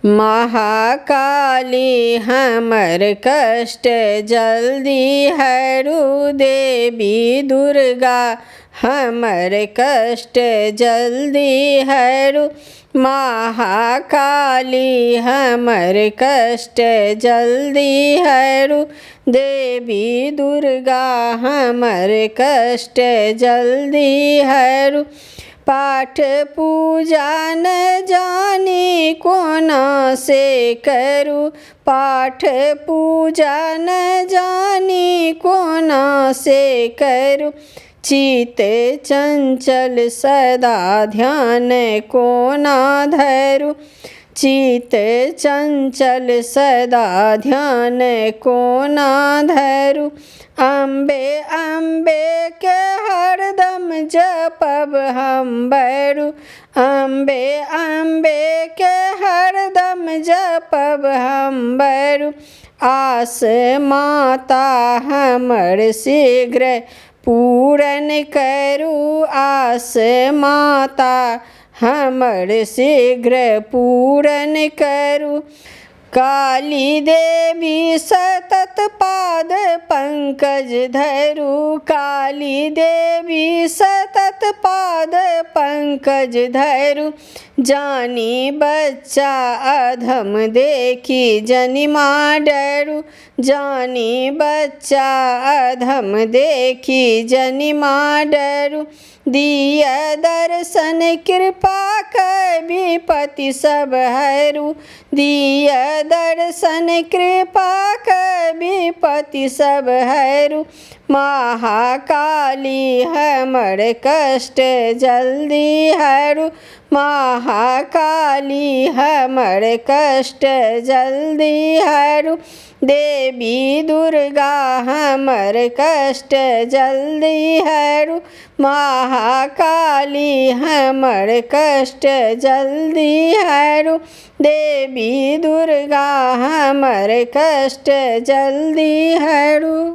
महाकाली हमर कष्ट जल्दी हरू, देवी दुर्गा हमर कष्ट जल्दी हरू। महाकाली हमर कष्ट जल्दी हरू, देवी दुर्गा हमर कष्ट जल्दी हरू। पाठ पूजा न जानी कोना से करूँ, पाठ पूजा न जानी कोना से करूँ। चित चंचल सदा ध्यान कोना धरूँ, चित चंचल सदा ध्यान कोना धरूँ। अम्बे अम्बे के हरदम जपब हम बरू, अम्बे अम्बे के हरदम जपब हम बरू। आस माता हमर शीघ्र पूरन करू, आस माता हमर शीघ्र पूरन करू। काली देवी सतत पाद पंकज धरू, काली देवी सतत पाद पंकज धरू। जानी बच्चा अधम देखी जनिमा डरू, जानी बच्चा अधम देखी जनिमा डरू। दिया दर्शन कृपा कर विपत्ति सब हरू, दिया दर्शन कृपा कर विपत्ति सब हरू। महाकाली हमर कष्ट जल्दी हरू, महाकाली हमर कष्ट जल्दी हरू। देवी दुर्गा हमर कष्ट जल्दी हरू, महाकाली हमर कष्ट जल्दी हरू। देवी दुर्गा हमर कष्ट जल्दी हरू।